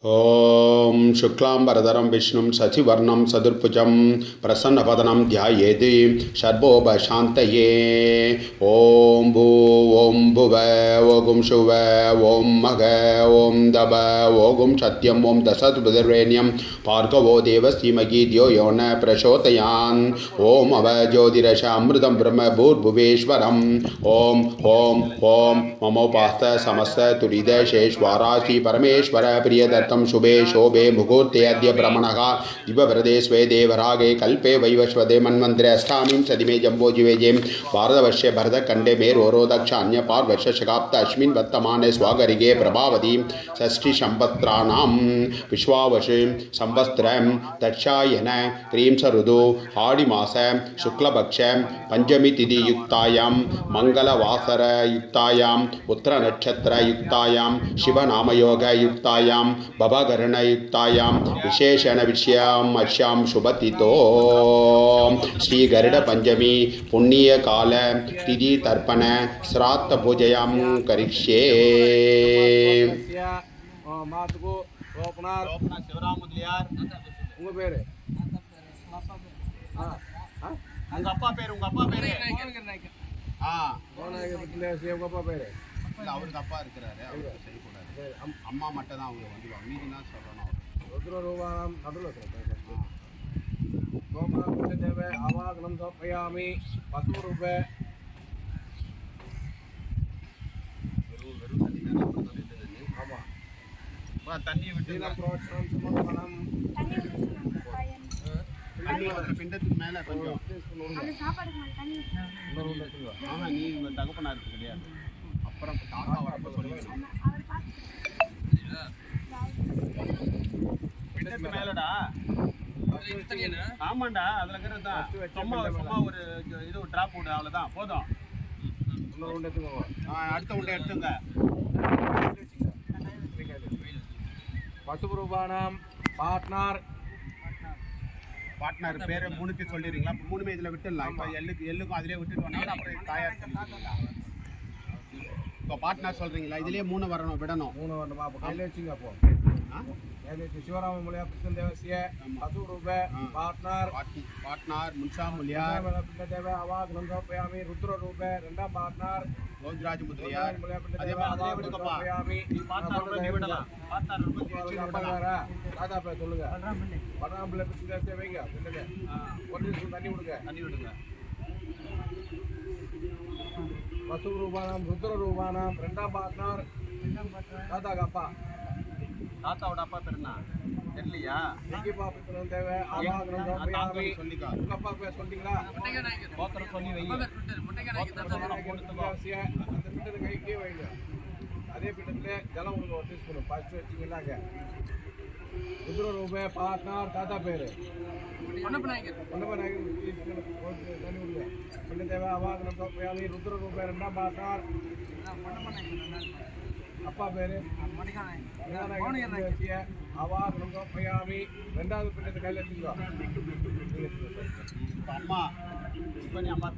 ॐ शुक्लाम्बरधरं विष्णुं शशिवर्णं चतुर्भुजं प्रसन्नवदनं ध्यायेत् सर्वोपशान्तये। ॐ भू ॐ भुव ॐ शुव ॐ मघ ॐ दभ ॐ सत्यं ॐ दशद्भुतर्वेण्यं भार्गवो देवस्तीमहि धियो यो न प्रचोदयात्। ॐ अव ज्योतिरसामृतं ब्रह्म भूर्भुवेश्वरम्। ॐ ॐ ॐ ममोपास्त समस्त तुरिदशेश्वराशि परमेश्वर प्रियदत्त शुभे शोभे मुहूर्ते अद्य ब्रह्मणः दिव्यव्रते स्वे देवरागे कल्पे वैवस्वते मन्वन्तरे अष्टामीं सदिमे जम्बोजिवेजे भारतवर्षे भरतखण्डे मेरोरो दक्षान्य पार्वर्ष शकाब्द अस्मिन् वर्तमाने स्वागरिगे प्रभावती षष्ठिसंवत्सराणां विश्वावसु संवत्सरं दक्षायन त्रिंश ऋतु आडिमास शुक्लपक्ष पंचमी तिथि युक्तायां मंगलवासर युक्तायां उत्तरनक्षत्र युक्तायां शिवनामयोग युक्तायां भवकरणयुक्तायां विशेषण विषयाम् अस्यां शुभतिथौ श्री गरुड पंचमी पुण्य काल तिथि तर्पण श्राद्ध पूजयां करिष्ये। மாத்துக்கு ஓபனார் சிவராம் முதலியார் உங்க பேரு உங்க அப்பா பேரு உங்க அப்பா பேரு உங்க அப்பா பேரு அவருக்கு அப்பா இருக்கிறாரு அவருக்கு செய்யக்கூடாது அம்மா மட்டும் தான் அவங்க வந்து மீதி தான் சொல்லணும் ருத்ர ரூபாம் நடுவில் தேவை ஆவாகனம் சோப்பயாமி பசு ரூப ஆமாம் தண்ணி விட்டு புரோட்சனம் சுமர்ப்பணம் பிண்டத்துக்கு மேலே கொஞ்சம் ஆமாம் நீ தகப்பனா இருக்கு கிடையாது அப்புறம் தாத்தா வரப்போ சொல்லிக்கணும் பிண்டத்துக்கு மேலடா ஆமாண்டா அதில் இருக்கிறது தான் சும்மா சும்மா ஒரு இது ஒரு ட்ராப் விடு அவ்வளோதான் போதும் அடுத்த உண்டை எடுத்துங்க பசுபுரூபானாம் பார்ட்னர் பேரை மூணுக்கு சொல்லிடுறீங்களா? மூணுமே இதில் விட்டுடலாம். இப்போ எள்ளுக்கும் அதிலே விட்டுட்டு வந்தாலும் அப்புறம் தாயார் சொல்லிடுறீங்களா? இப்போ பார்ட்னர் சொல்கிறீங்களா? இதுலேயே மூணு வரணும், விடணும். மூணு வரணுமா? அப்போ கையில் வச்சுங்க. அப்போ சிவராம மூலியா கிருஷ்ண தேவசிய பசு ரூப பார்ட்னர் முன்ஷா மூலியா தேவ அவா கிரந்தோப்பயாமி ருத்ர ரூப ரெண்டாம் பார்ட்னர் கோவிந்தராஜ் முதலியார் அதே மாதிரி விடுங்கப்பா. தாத்தா பேர் சொல்லுங்க. படாம்பிள்ளை பிள்ளை வைங்க. ஒரு நிமிஷம் தண்ணி விடுங்க. பசு ரூபானாம் ருத்ர ரூபானாம் ரெண்டாம் பார்ட்னர் தாத்தா அப்பா. தாத்தாவோட அப்பா பேர் என்ன தெரியலையா? தேவை சொல்லிக்கா. உங்க அப்பா பேர் சொல்லிங்களா? கோத்திரம் சொல்லி வைங்க. அந்த பிண்டத்தை கைக்கே வைங்க. அதே பிண்டத்துல ஜலம் உங்களுக்கு ஒரு டீஸ்பூன் ஃபர்ஸ்ட் வச்சிங்கன்னாங்க. ருத்ர ரூப பார்ட்னர் தாத்தா பேரு தண்ணி விடுங்க. பிண்ட தேவை அவாகனம் சோப்பயாமி ருத்ர ரூப ரெண்டாம் பார்ட்னர் அப்பா பேரு அவாகனம் சோப்பயாமி ரெண்டாவது பிண்டத்தை கையில் வச்சுக்கோ. அம்மா அம்மா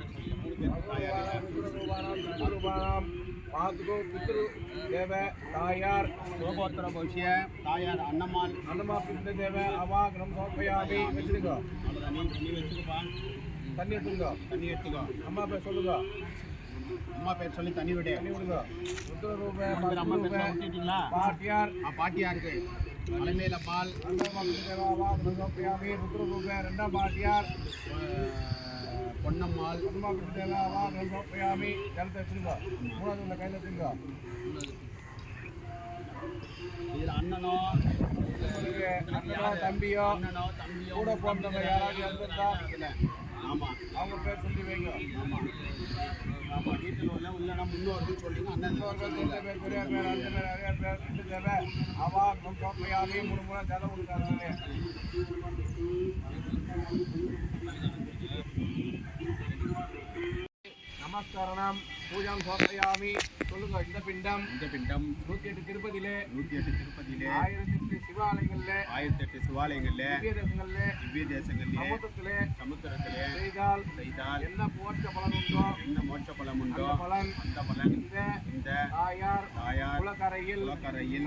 மாதுகோ பித்ரு தேவ தாயார் சோகோத்தர பவிஷ்ய தாயார் அன்னம்மா பிந்த தேவ அவாகனம் சோப்பயாமி வச்சுருக்கோ. நீ வச்சுக்கப்பா. தண்ணி எடுத்துக்கோ. அம்மா பேர் சொல்லுங்க. அம்மா பேர் சொல்லி தண்ணி விடுங்க. ருத்ர ரூப விட்டுட்டீங்களா? பாட்டியாருக்கு மலைமேல பால் அவாகனம் சோப்பயாமி ருத்ர ரூப ரெண்டாம் பாட்டியார் பொன்னம்மாள் அவாகனம் ஜலத்தை வச்சுருங்க. மூணாவது உள்ள கையில் வச்சுருங்க. இதில் அண்ணனோ தம்பியோ கூட போன்றவங்க யாராவது இருந்தா ஆமாம் அவங்க பேர் சொல்லி வைங்க. ஆமாம் வீட்டில் இல்லைன்னா முன்னோர்கள் சொல்லிங்க. அண்ணன் பேர் பெரிய பேர் அந்த பேர் நிறைய பேர் ரெண்டு தேவை அவாகனம் சோப்பயாமி மூணு ஜலம் கொடுக்காங்க. நமஸ்காரம் பூஜாம் சோப்பயாமி சொல்லுங்க. இந்த பிண்டம் 108 திருப்பதியிலே 1008 சிவாலயங்கள்ல 1008 சிவாலயங்கள்ல திவ்ய தேசங்கள்ல திவ்ய தேசங்கள்ல சமுத்திரத்திலே செய்தால் என்ன மோட்ச பலன் உண்டோ என்ன மோட்ச பலம் உண்டோ அந்த பலன் இந்த தாயார் குலக்கரையில்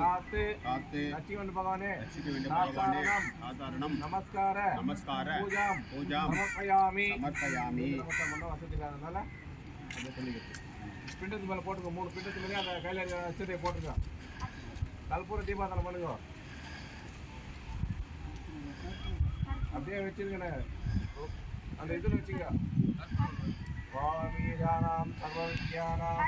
காத்து ரட்சிக்க பகவானே ரட்சிக்க வேண்டிய பகவானே சாதாரணம் நமஸ்கார பூஜாம் சமர்ப்பயாமி சமர்ப்பயாமி. வசதி இல்லாதனால அதை சொல்லிக்கிட்டு பிண்டத்து மேலே போட்டுக்கோ 3 பிண்டத்து மேலே அந்த கையில் அச்சதையை போட்டுக்கோ கற்பூர தீபாவளி பண்ணுங்க அப்படியே வச்சிருக்கண்ணே அந்த இதில் வச்சுங்க சுவாமி சர்வ வித்யானாம்